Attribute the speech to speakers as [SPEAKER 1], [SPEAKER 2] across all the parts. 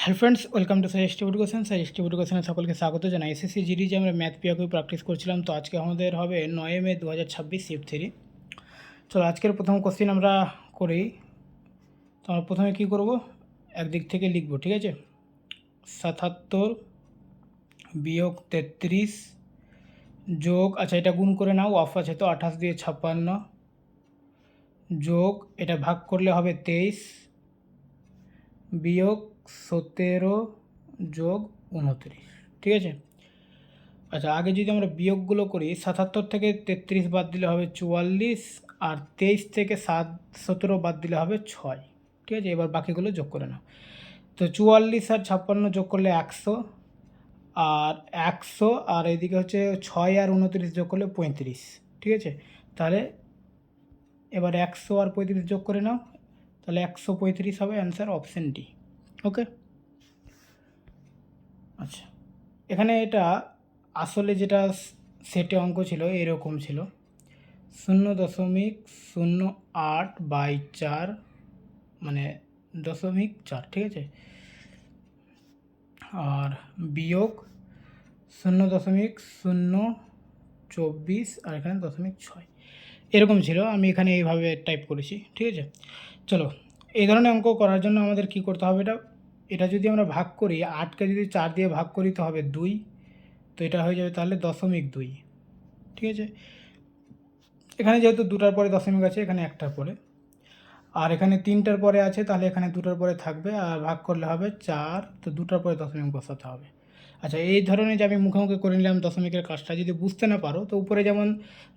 [SPEAKER 1] Hello friends, welcome to suggestive education. Suggestive এডুকেশনে সকলকে স্বাগত জানাই। এসএসসি জিডি যে আমরা ম্যাথ পিওকে প্র্যাকটিস করছিলাম, তো আজকে আমাদের হবে 9 মে 2026 শিফট 3। চলো আজকের প্রথম কোশ্চিন আমরা করি। তো আমরা প্রথমে কী করব, একদিক থেকে লিখব, ঠিক আছে। 77 বিয়োগ 33 যোগ, আচ্ছা এটা গুণ করে নাও, অফ আছে তো 28 দিয়ে 56 যোগ, এটা ভাগ করলে হবে 23 বিয়োগ 17 যোগ 29, ঠিক আছে। আচ্ছা আগে যদি আমরা বিয়োগগুলো করি, 77 থেকে 33 বাদ দিলে হবে 44, আর 23 থেকে 17 বাদ দিলে হবে 6, ঠিক আছে। এবার বাকিগুলো যোগ করে নাও। তো 44 আর 56 যোগ করলে 100, আর 100 আর এদিকে হচ্ছে 6 আর 29 যোগ করলে 35, ঠিক আছে। তাহলে এবার 100 আর 35 যোগ করে নাও, তাহলে 135 হবে অ্যান্সার, অপশান ডি। ওকে, আচ্ছা এখানে এটা আসলে যেটা সেটে অঙ্ক ছিল এরকম ছিল, 0.08/4 মানে 0.4, ঠিক আছে। আর বিয়োগ 0.024 আর এখানে 0.6 এরকম ছিল। আমি এখানে এইভাবে টাইপ করেছি, ঠিক আছে। চলো এই ধরনের অঙ্ক করার জন্য আমাদের কি করতে হবে, এটা যদি আমরা ভাগ করি, 8কে যদি 4 দিয়ে ভাগ করি তো হবে 2, তো এটা হয়ে যাবে তাহলে 0.2, ঠিক আছে। এখানে যেহেতু দুটার পরে দশমিক আছে, এখানে একটার পরে, আর এখানে 3টার পরে আছে, তাহলে এখানে 2টার পরে থাকবে, আর ভাগ করলে হবে 4, তো 2টার পরে দশমিক বসাতে হবে। আচ্ছা এই ধরনের যে আমি মুখে মুখে করে নিলাম দশমিকের কাজটা, যদি বুঝতে না পারো তো উপরে যেমন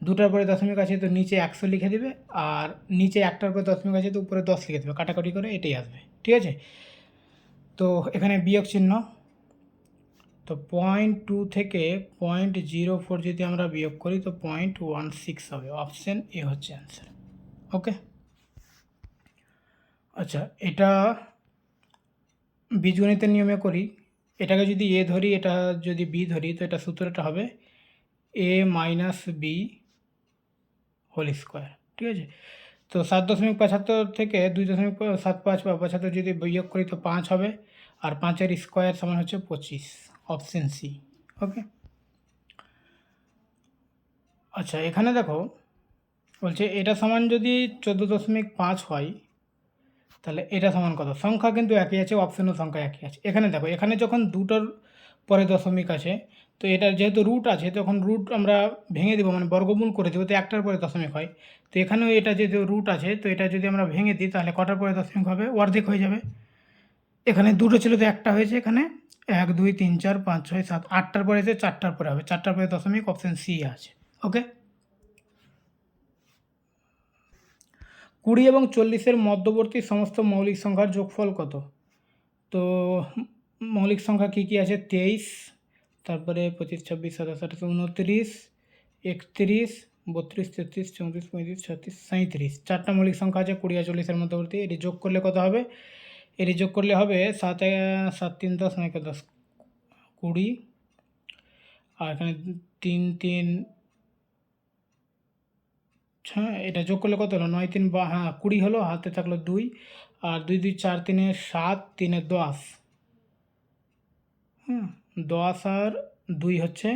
[SPEAKER 1] 2টার পরে দশমিক আছে তো নিচে 100 লিখে দেবে, আর নিচে 1টার পরে দশমিক আছে তো উপরে 10 লিখে দেবে, কাটাকাটি করে এটাই আসবে, ঠিক আছে। তো এখানে বিয়োগ চিহ্ন, তো 0.2 থেকে 0.04 যদি আমরা বিয়োগ করি তো 0.16 হবে, অপশান এ হচ্ছে অ্যান্সার। ওকে, আচ্ছা এটা বীজগণিতের নিয়মে করি। এটাকে যদি এ ধরি, এটা যদি বি ধরি, তো এটা সূত্রটা হবে a minus B whole square, ঠিক আছে। তো 7.75 থেকে 2.75 বা 75 যদি বিয়োগ করি তো 5 হবে, আর 5-এর স্কোয়ার সমান হচ্ছে 25, অপশান সি। ওকে, আচ্ছা এখানে দেখো বলছে এটা সমান যদি 14.5 হয়, তাহলে এটা সমান কত। সংখ্যা কিন্তু একই আছে, অপশানও সংখ্যা একই আছে। এখানে দেখো, এখানে যখন দুটোর পরে দশমিক আছে, তো এটার যেহেতু রুট আছে, তখন রুট আমরা ভেঙে দেবো, মানে বর্গমূল করে দেবো, তো একটার পরে দশমিক হয়। তো এখানেও এটা যেহেতু রুট আছে, তো এটা যদি আমরা ভেঙে দিই তাহলে কটার পরে দশমিক হবে, অর্ধেক হয়ে যাবে। এখানে দুটো ছিল তো একটা হয়েছে, এখানে 1 2 3 4 5 6 7 8টার পরে এসে 4টার পরে হবে, 4টার পরে দশমিক, অপশান সি আছে। ওকে, 20 এবং 40-এর মধ্যবর্তী সমস্ত মৌলিক সংখ্যার যোগফল কত। তো মৌলিক সংখ্যা কী কী আছে, 23, তারপরে 25 26 27 28 29 31 32 33 34 35 36 37, 4টা মৌলিক সংখ্যা আছে 20 আর 40-এর মধ্যবর্তী। এটি যোগ করলে কত হবে, এটি যোগ করলে হবে 7 7 3 10 9 10 20, আর এখানে 3 3, হ্যাঁ এটা যোগ করলে কত হলো, 9 3 হ্যাঁ 20 হলো, হাতে থাকলো 2, আর 2 2 4 3 7 3 10, 10 আর 2 হচ্ছে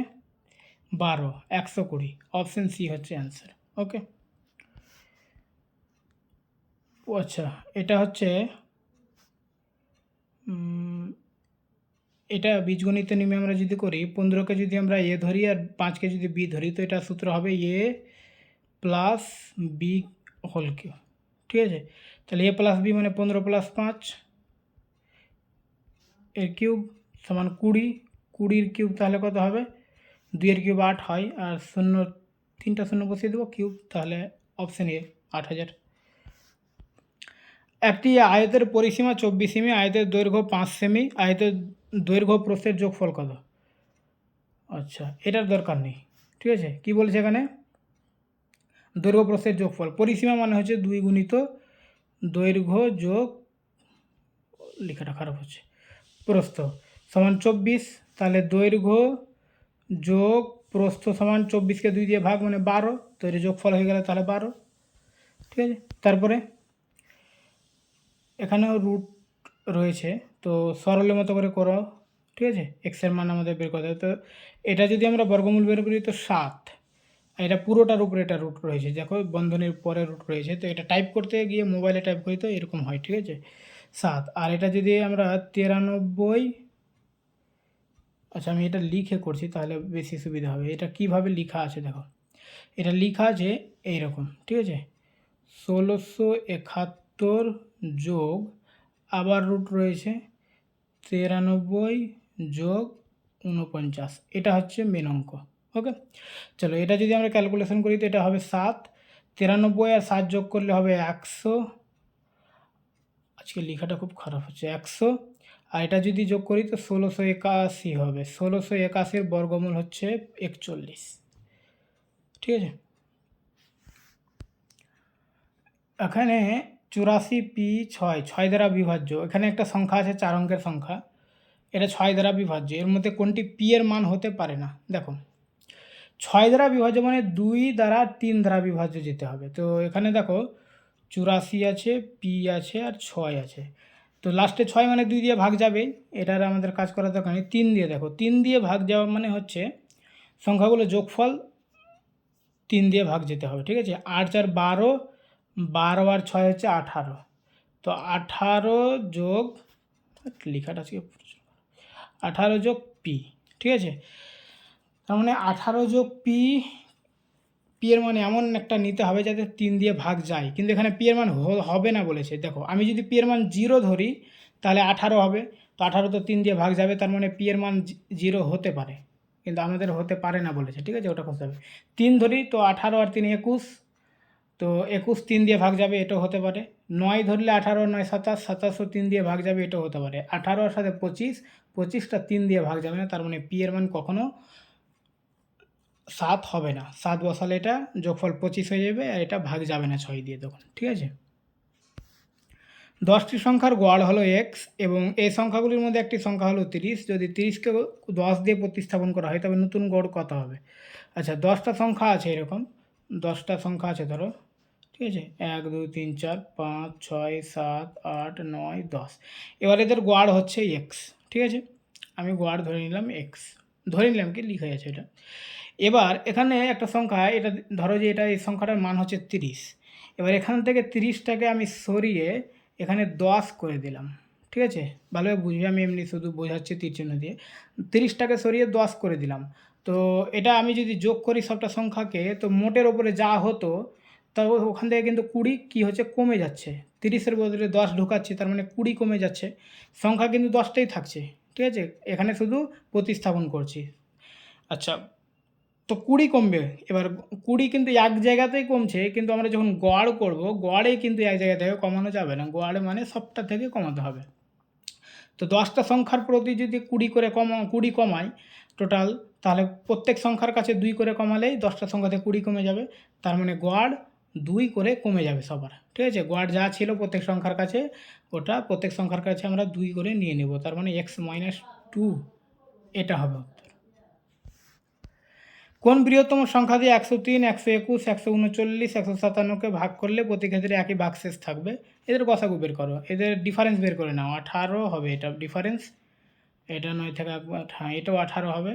[SPEAKER 1] 12, 120, অপশান সি হচ্ছে অ্যান্সার। ওকে, ও আচ্ছা এটা হচ্ছে এটা বীজগণিতের নিয়মে আমরা যদি করি, 15কে যদি আমরা এ ধরি আর 5কে যদি বি ধরি, তো এটা সূত্র হবে এ প্লাস বি হোল কিউ, ঠিক আছে। তাহলে এ প্লাস বি মানে 15 প্লাস 5 এর কিউব সমান 20, 20-এর কিউব তাহলে কত হবে, 2-এর কিউব 8 হয়, আর 3টা শূন্য বসিয়ে দেবো কিউব, তাহলে অপশান এ 8000। একটি আয়তের পরিসীমা 24 সেমি, আয়তের দৈর্ঘ্য 5 সেমি, আয়তের দৈর্ঘ্য প্রস্থের যোগফল কত। আচ্ছা এটার দরকার নেই, ঠিক আছে। কি বলছে এখানে, দৈর্ঘ্য প্রস্থের যোগফল, পরিসীমা মানে হচ্ছে 2 গুণিত দৈর্ঘ্য যোগ, লেখাটা খারাপ হচ্ছে, প্রস্থ সমান 24, তাহলে দৈর্ঘ্য যোগ প্রস্থ সমান 24কে 2 দিয়ে ভাগ মানে 12, তো এর যোগফল হয়ে গেলে তাহলে 12, ঠিক আছে। তারপরে এখানেও রয়েছে, তো সরলের মতো করে করো, ঠিক আছে। এক্সের মান আমাদের বের করতে হবে। তো এটা যদি আমরা বর্গমূল বের করি তো 7, এটা পুরোটার উপরে এটা রুট রয়েছে, দেখো বন্ধনীর পরে রুট রয়েছে, তো এটা টাইপ করতে গিয়ে মোবাইলে টাইপ করি তো এরকম হয়, ঠিক আছে 7। আর এটা যদি আমরা 93, আচ্ছা আমি এটা লিখে করছি তাহলে বেশি সুবিধা হবে। এটা কিভাবে লেখা আছে দেখো, এটা লেখা আছে এইরকম, ঠিক আছে 1671 যোগ, আবার রুট রয়েছে 93 যোগ 49, এটা হচ্ছে মেন অঙ্ক। ওকে, চলো এটা যদি আমরা ক্যালকুলেশন করি তো এটা হবে 7, 93 আর 7 যোগ করলে হবে 100, আজকে লেখাটা খুব খারাপ হচ্ছে 100, আর এটা যদি যোগ করি তো 1681 হবে। 1681 বর্গমূল হচ্ছে 41, ঠিক আছে। এখানে 84p6 6 দ্বারা বিভাজ্য, এখানে একটা সংখ্যা আছে 4 অঙ্কের সংখ্যা, এটা 6 দ্বারা বিভাজ্য, এর মধ্যে কোনটি পি এর মান হতে পারে না। দেখো 6 দ্বারা বিভাজ্য মানে 2 দ্বারা 3 দ্বারা বিভাজ্য যেতে হবে। তো এখানে দেখো 84 আছে, পি আছে আর 6 আছে, তো লাস্টে 6 মানে 2 দিয়ে ভাগ যাবে, এটার আমাদের কাজ করার দরকার নেই। 3 দিয়ে দেখো, 3 দিয়ে ভাগ যাওয়া মানে হচ্ছে সংখ্যাগুলো যোগফল 3 দিয়ে ভাগ যেতে হবে, ঠিক আছে। 8 4 12, 12 আর 6 হচ্ছে 18, তো 18 যোগ, লেখাটা আজকে 18 যোগ পি, ঠিক আছে। তার মানে 18 যোগ পি, পি এর মানে এমন একটা নিতে হবে যাতে 3 দিয়ে ভাগ যায়, কিন্তু এখানে পি এর মান হবে না বলেছে। দেখো আমি যদি পি এর মান 0 ধরি তাহলে 18 হবে, তো 18 তো 3 দিয়ে ভাগ যাবে, তার মানে পি এর মান 0 হতে পারে, কিন্তু আমাদের হতে পারে না বলেছে, ঠিক আছে, ওটা খুঁজতে হবে। 3 ধরি তো 18 আর 3 21, তো 21 3 দিয়ে ভাগ যাবে, এটাও হতে পারে। 9 ধরলে 18 9 27, 27ও 3 দিয়ে ভাগ যাবে, এটাও হতে পারে। 18 এর সাথে 25, 25টা 3 দিয়ে ভাগ যাবে না, তার মানে পি এর মান কখনো 7 হবে না। 7 বসালে এটা যোগফল 25 হয়ে যাবে, আর এটা ভাগ যাবে না 6 দিয়ে তখন, ঠিক আছে। 10টি সংখ্যার গড় হলো এক্স এবং এই সংখ্যাগুলির মধ্যে একটি সংখ্যা হলো 30, যদি 30কে 10 দিয়ে প্রতিস্থাপন করা হয় তবে নতুন গড় কত হবে। আচ্ছা 10টা সংখ্যা আছে এরকম, 10টা সংখ্যা আছে ধরো, ঠিক আছে 1 2 3 4 5 6 7 8 9 10, এবার এদের গড় হচ্ছে এক্স, ঠিক আছে। আমি গড় ধরে নিলাম এক্স, ধরে নিলাম কি লিখে আছে এটা। এবার এখানে একটা সংখ্যা, এটা ধরো যে এটা এই সংখ্যাটার মান হচ্ছে 30, এবার এখান থেকে 30টাকে আমি সরিয়ে এখানে 10 করে দিলাম, ঠিক আছে। ভালোভাবে বুঝবে, আমি এমনি শুধু বোঝাচ্ছি তীর চিহ্ন দিয়ে। 30টাকে সরিয়ে 10 করে দিলাম, তো এটা আমি যদি যোগ করি সবটা সংখ্যাকে, তো মোটের ওপরে যা হতো তা ওখান থেকে কিন্তু 20 কী হচ্ছে কমে যাচ্ছে, 30-এর বদলে 10 ঢোকাচ্ছি, তার মানে 20 কমে যাচ্ছে, সংখ্যা কিন্তু 10টাই থাকছে, ঠিক আছে। এখানে শুধু প্রতিস্থাপন করছি। আচ্ছা, তো 20 কমবে, এবার 20 কিন্তু এক জায়গাতেই কমছে, কিন্তু আমরা যখন গড় করব গড়ে কিন্তু এক জায়গা থেকে কমানো যাবে না, গড়ে মানে সবটা থেকে কমাতে হবে। তো 10টা সংখ্যার প্রতি যদি 20 করে 20 কমাই টোটাল, তাহলে প্রত্যেক সংখ্যার কাছে 2 করে কমালেই 10টা সংখ্যাতে 20 কমে যাবে, তার মানে গড় 2 করে কমে যাবে সবার, ঠিক আছে। গড় যা ছিল প্রত্যেক সংখ্যার কাছে, ওটা প্রত্যেক সংখ্যার কাছে আমরা 2 করে নিয়ে নেব, তার মানে x-2, এটা হবে। কোন বৃহত্তম সংখ্যা দিয়ে 103, 121, 139, 157কে ভাগ করলে প্রতি ক্ষেত্রে একই ভাগশেষ থাকবে। এদের গসাগু বের করো, এদের ডিফারেন্স বের করে নাও। 18 হবে এটা ডিফারেন্স, এটা 9 থেকে একবার, হ্যাঁ এটাও 18 হবে,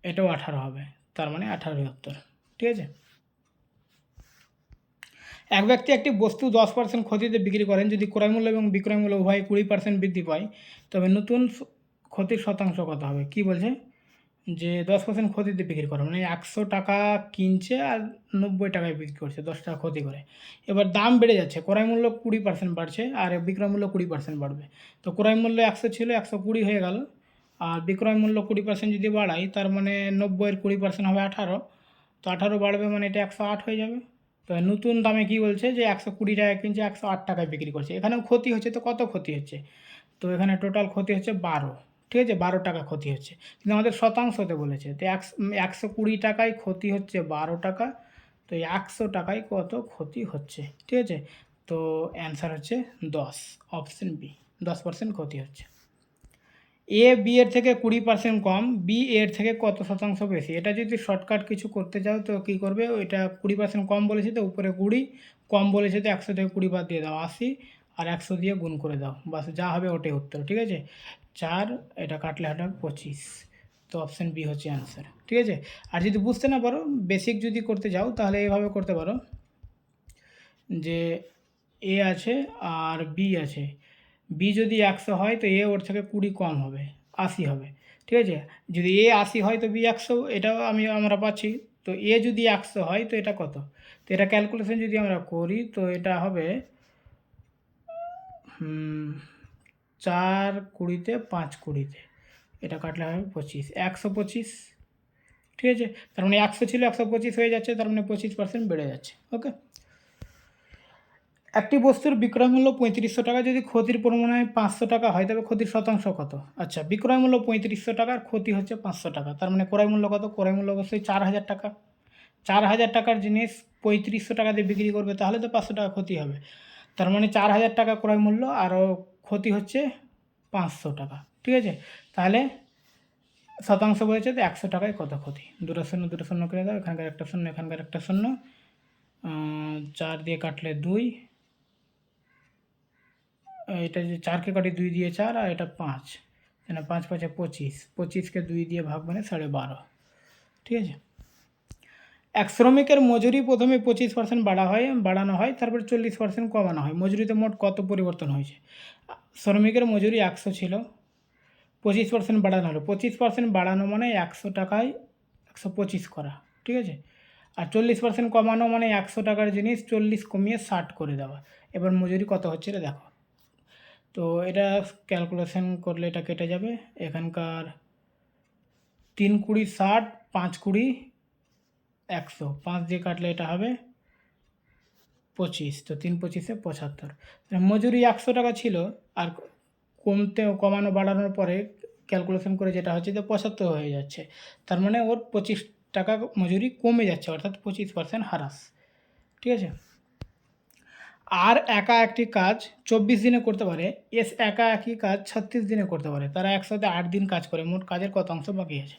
[SPEAKER 1] এটাও 18 হবে, তার মানে 18 উত্তর, ঠিক আছে। এক ব্যক্তি একটি বস্তু 10% ক্ষতিতে বিক্রি করেন, যদি ক্রয় মূল্য এবং বিক্রয় মূল্য উভয় 20% বৃদ্ধি পায় তবে নতুন ক্ষতির শতাংশ কত হবে। কি বলছে যে 10% ক্ষতিতে বিক্রি করে, মানে 100 টাকা কিনছে আর 90 টাকায় বিক্রি করছে, 10 টাকা ক্ষতি করে। এবার দাম বেড়ে যাচ্ছে, ক্রয় মূল্য 20% বাড়ছে আর বিক্রয় মূল্য 20% বাড়বে, তো ক্রয় মূল্য 100 ছিল 120 হয়ে গেল, আর বিক্রয় মূল্য 20% যদি বাড়াই তার মানে 90-এর 20% হবে 18, তো 18 বাড়বে মানে এটা 108 হয়ে যাবে। তো নতুন দামে কি বলছে যে 120 টাকায় কিনছে 108 টাকায় বিক্রি করছে, এখানেও ক্ষতি হচ্ছে, তো কত ক্ষতি হচ্ছে, তো এখানে টোটাল ক্ষতি হচ্ছে 12, ঠিক আছে 12 টাকা ক্ষতি হচ্ছে, কিন্তু আমাদের শতাংশতে বলেছে, তো 120 টাকায় ক্ষতি হচ্ছে 12 টাকা, তো 100 টাকায় কত ক্ষতি হচ্ছে, ঠিক আছে। তো অ্যান্সার হচ্ছে 10, অপশন বি, 10% ক্ষতি হচ্ছে। এ বি এর থেকে 20% কম, বি এর থেকে কত শতাংশ বেশি। এটা যদি শর্টকাট কিছু করতে চাও তো কী করবে, ওইটা 20% কম বলেছে তো উপরে 20, কম বলেছে তো 100 থেকে 20 বাদ দিয়ে দাও 80, আর 100 দিয়ে গুণ করে দাও, বাস যা হবে ওটাই উত্তর। ঠিক আছে, 4 এটা কাটলে হবে 25। তো অপশান বি হচ্ছে অ্যান্সার। ঠিক আছে, আর যদি বুঝতে না পারো, বেসিক যদি করতে যাও তাহলে এইভাবে করতে পারো যে এ আছে আর বি আছে, বি যদি 100 হয় তো এ ওর থেকে 20 কম হবে, 80 হবে। ঠিক আছে, যদি এ 80 হয় তো বি 100, এটাও আমরা পাচ্ছি। তো এ যদি 100 হয় তো এটা কত, তো এটা ক্যালকুলেশন যদি আমরা করি তো এটা হবে 4 20-তে 5 20-তে, এটা কাটলে হবে 25, 125। ঠিক আছে, তার মানে 100 ছিল 125 হয়ে যাচ্ছে, তার মানে 25% বেড়ে যাচ্ছে। ওকে, একটি বস্তুর বিক্রয় মূল্য 3500 টাকা, যদি ক্ষতির পরিমাণ 500 টাকা হয় তবে ক্ষতির শতাংশ কত? আচ্ছা, বিক্রয় মূল্য 3500 টাকা আর ক্ষতি হচ্ছে 500 টাকা, তার মানে ক্রয় মূল্য কত? ক্রয় মূল্য অবশ্যই 4000 টাকা। 4000 টাকার জিনিস 3500 টাকা দিয়ে বিক্রি করবে, তাহলে তো 500 টাকা ক্ষতি হবে। তার মানে 4000 টাকা ক্রয় মূল্য, আরও ক্ষতি হচ্ছে 500 টাকা। ঠিক আছে, তাহলে শতাংশ বলেছে তো 100 টাকায় কত ক্ষতি? দুটো শূন্য করে দাও, এখানকার একটা শূন্য, এখানকার একটা শূন্য, 4 দিয়ে কাটলে 2, এটা যে 4কে কাটি 2 দিয়ে 4, আর এটা 5, না 5 5 25, 25কে 2 দিয়ে ভাগ মানে 12.5। ঠিক আছে, এক শ্রমিকের মজুরি প্রথমে 25% বাড়ানো হয়, তারপর 40% কমানো হয়, মজুরিতে মোট কত পরিবর্তন হয়েছে? শ্রমিকের মজুরি 100 ছিল, 25% বাড়ানো হলো, 25% বাড়ানো মানে 100 টাকায় 125 করা। ঠিক আছে, আর 40% কমানো মানে 100 টাকার জিনিস 40 কমিয়ে 60 করে দেওয়া। এবার মজুরি কত হচ্ছে এটা দেখো, তো এটা ক্যালকুলেশন করলে এটা কেটে যাবে, এখানকার 3 20 60, 5 20 100, 5 দিয়ে কাটলে এটা হবে 25, তো 3 25-এ 75। মজুরি 100 টাকা ছিল, আর কমানো বাড়ানোর পরে ক্যালকুলেশন করে যেটা হচ্ছে যে 75 হয়ে যাচ্ছে, তার মানে ওর 25 টাকা মজুরি কমে যাচ্ছে, অর্থাৎ 25% হ্রাস। ঠিক আছে, আর একা একটি কাজ 24 দিনে করতে পারে, এস একা একই কাজ 36 দিনে করতে পারে, তারা একসাথে 8 দিন কাজ করে, মোট কাজের কত অংশ বাকি আছে?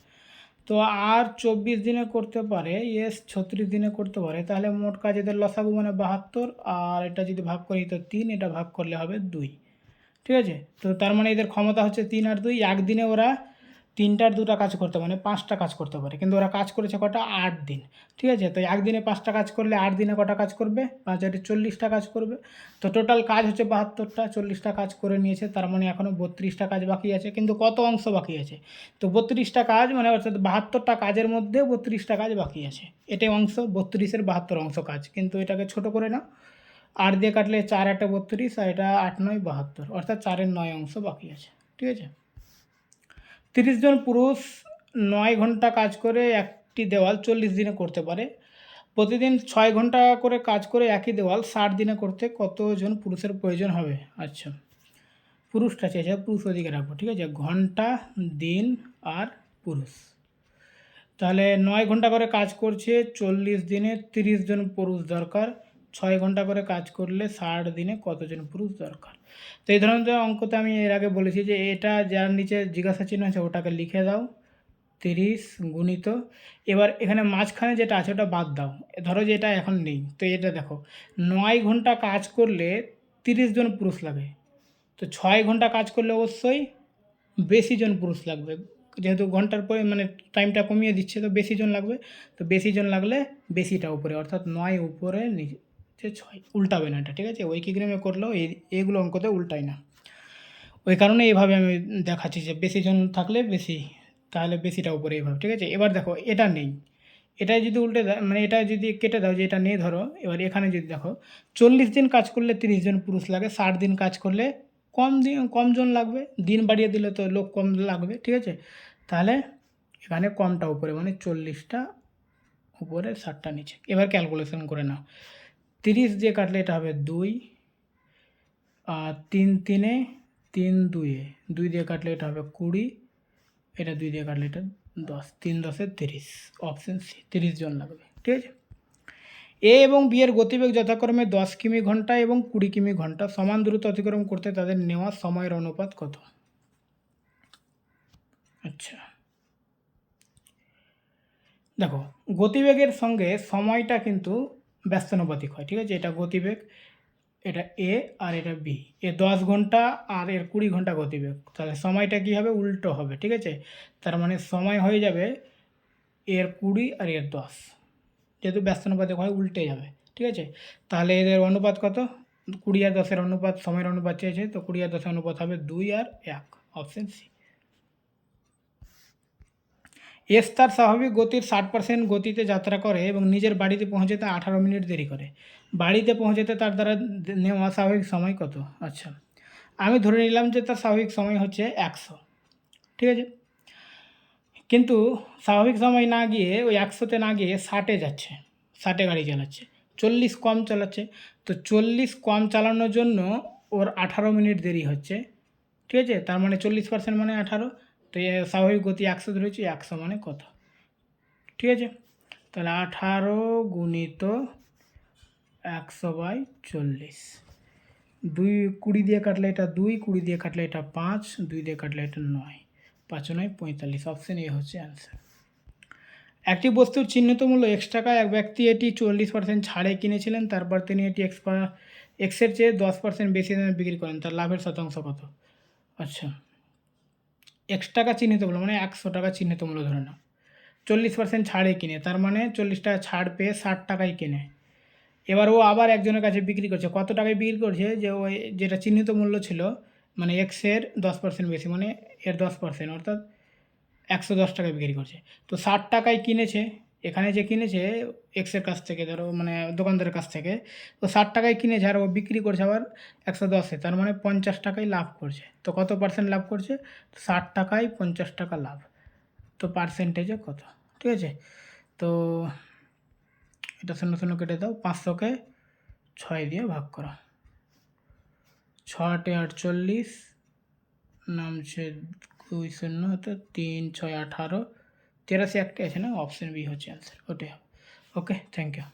[SPEAKER 1] তো আর 24 দিনে করতে পারে, এস 36 দিনে করতে পারে, তাহলে মোট কাজ এদের লসাগু মানে 72, আর এটা যদি ভাগ করি তো 3, এটা ভাগ করলে হবে 2। ঠিক আছে, তো তার মানে এদের ক্ষমতা হচ্ছে 3 আর 2, একদিনে ওরা 3টার 2টা কাজ করতে মানে 5টা কাজ করতে পারে, কিন্তু ওরা কাজ করেছে কটা? 8 দিন। ঠিক আছে, তো একদিনে 5টা কাজ করলে 8 দিনে কটা কাজ করবে? 5 আর 40টা কাজ করবে। তো টোটাল কাজ হচ্ছে 72টা, 40টা কাজ করে নিয়েছে, তার মানে এখনও 32টা কাজ বাকি আছে, কিন্তু কত অংশ বাকি আছে? তো 32টা কাজ মানে অর্থাৎ 72টা কাজের মধ্যে 32টা কাজ বাকি আছে, এটাই অংশ 32-এর 72 অংশ কাজ, কিন্তু এটাকে ছোট করে নাও, 8 দিয়ে কাটলে 4 8 32, আর এটা 8 9 72, অর্থাৎ 4-এর 9 অংশ বাকি আছে। ঠিক আছে, 30 জন পুরুষ 9 ঘন্টা কাজ করে একটি দেওয়াল 40 দিনে করতে পারে, প্রতিদিন 6 ঘন্টা করে কাজ করে একই দেওয়াল 60 দিনে করতে কতজন পুরুষের প্রয়োজন হবে? আচ্ছা, পুরুষটা চেয়েছে, পুরুষ ওদিকে রাখবো। ঠিক আছে, ঘন্টা, দিন আর পুরুষ, তাহলে 9 ঘন্টা করে কাজ করছে 40 দিনে 30 জন পুরুষ দরকার, 6 ঘন্টা করে কাজ করলে 60 দিনে কতজন পুরুষ দরকার? তো এই ধরনের অঙ্কতে আমি এর আগে বলেছি যে এটা যার নিচে জিজ্ঞাসা চিহ্ন আছে ওটাকে লিখে দাও, 30 গুণিত, এবার এখানে মাঝখানে যেটা আছে ওটা বাদ দাও, ধরো যে এটা এখন নেই, তো এটা দেখো 9 ঘন্টা কাজ করলে 30 জন পুরুষ লাগে, তো 6 ঘন্টা কাজ করলে অবশ্যই বেশি জন পুরুষ লাগবে, যেহেতু ঘন্টার পরে মানে টাইমটা কমিয়ে দিচ্ছে, তো বেশি জন লাগবে, তো বেশি জন লাগলে বেশিটা উপরে, অর্থাৎ 9 উপরে নিচে 6, উল্টাবে না এটা। ঠিক আছে, ঐকিগ্রামে করলেও এইগুলো অঙ্কতে উল্টায় না, ওই কারণে এইভাবে আমি দেখাচ্ছি যে বেশি জন থাকলে বেশি, তাহলে বেশিটা উপরে এইভাবে। ঠিক আছে, এবার দেখো এটা নেই, এটা যদি উল্টে দাও মানে এটা যদি কেটে দাও যে এটা নেই ধরো, এবার এখানে যদি দেখো 40 দিন কাজ করলে 30 জন পুরুষ লাগে, 60 দিন কাজ করলে কম জন লাগবে, দিন বাড়িয়ে দিলে তো লোক কম লাগবে। ঠিক আছে, তাহলে এখানে কমটা উপরে মানে 40টা উপরে 60টা নিচে। এবার ক্যালকুলেশন করে নাও, 30 দিয়ে কাটলে এটা হবে 2, আর 3 3-এ 3 2-এ 2 দিয়ে কাটলে এটা হবে 20, এটা 2 দিয়ে কাটলে এটা 10, 3 10-এ 30, অপশন সি 30 জন লাগবে। ঠিক আছে, এ এবং বি এর গতিবেগ যথাক্রমে 10 কিমি ঘন্টা এবং 20 কিমি ঘন্টা, সমান দূরত্ব অতিক্রম করতে তাদের নেওয়া সময়ের অনুপাত কত? আচ্ছা, দেখো গতিবেগের সঙ্গে সময়টা কিন্তু ব্যস্তানুপাতিক হয়। ঠিক আছে, এটা গতিবেগ, এটা এ আর এটা বি, এ 10 ঘন্টা আর এর 20 ঘন্টা গতিবেগ, তাহলে সময়টা কী হবে, উল্টো হবে, ঠিক আছে। তার মানে সময় হয়ে যাবে এর 20 আর এর 10, যেহেতু ব্যস্তানুপাতিক হয় উল্টে যাবে, ঠিক আছে। তাহলে এদের অনুপাত কত, 20 আর 10-এর অনুপাত, সময়ের অনুপাত চেয়েছে, তো 20 আর 10-এর অনুপাত হবে 2 আর 1, অপশন সি। এস তার স্বাভাবিক গতির 60% গতিতে যাত্রা করে এবং নিজের বাড়িতে পৌঁছাতে 18 মিনিট দেরি করে। বাড়িতে পৌঁছাতে তার দ্বারা নেওয়া স্বাভাবিক সময় কত? আচ্ছা, আমি ধরে নিলাম যে তার স্বাভাবিক সময় হচ্ছে 100, ঠিক আছে। কিন্তু স্বাভাবিক সময় না গিয়ে ওই 100-তে না গিয়ে 60-এ যাচ্ছে, 60-এ গাড়ি চালাচ্ছে, 40 কম চালাচ্ছে। তো 40 কম চালানোর জন্য ওর 18 মিনিট দেরি হচ্ছে, ঠিক আছে। তার মানে 40% মানে 18, তো স্বাভাবিক গতি 100 ধরেছি, 100 মানে কত, ঠিক আছে। তাহলে 18 গুণিত 100/40, 2 20 দিয়ে কাটলে এটা 2, 20 দিয়ে কাটলে এটা 5, 2 দিয়ে কাটলে এটা 9, 5 9 45, অপশন এ হচ্ছে অ্যান্সার। একটি বস্তুর চিহ্নিত মূল্য x টাকা, এক ব্যক্তি এটি 40% ছাড়ে কিনেছিলেন, তারপর তিনি এটি এক্সের চেয়ে 10% বেশি দামে বিক্রি করেন, তার লাভের শতাংশ কত? আচ্ছা, x টাকা চিহ্নিত মূল্য মানে 100 টাকা চিহ্নিত মূল্য ধরে নাও, 40% ছাড়ে কিনে, তার মানে 40 টাকা ছাড় পেয়ে 60 টাকায় কেনে। এবার ও আবার একজনের কাছে বিক্রি করছে, কত টাকায় বিক্রি করছে, যে ওই যেটা চিহ্নিত মূল্য ছিল মানে এক্সের 10% বেশি, মানে এর 10%, অর্থাৎ 110 টাকায় বিক্রি করছে। তো 60 টাকায় কিনেছে, এখানে যে কিনেছে এক্সের কাছ থেকে, ধরো মানে দোকানদারের কাছ থেকে, তো 60 টাকায় কিনেছে আর ও বিক্রি করছে আবার 110-এ, তার মানে 50 টাকায় লাভ করছে। তো কত পার্সেন্ট লাভ করছে? 60 টাকায় 50 টাকা লাভ, তো পার্সেন্টেজে কত, ঠিক আছে। তো এটা 0 0 কেটে দাও, 500-কে 6 দিয়ে ভাগ করো, 6 8 48 নামছে 2 0, হতো 3 6 18, 83 একটা আছে না, অপশন বি হচ্ছে অ্যান্সার, ওটাই হবে। ওকে, থ্যাংক ইউ।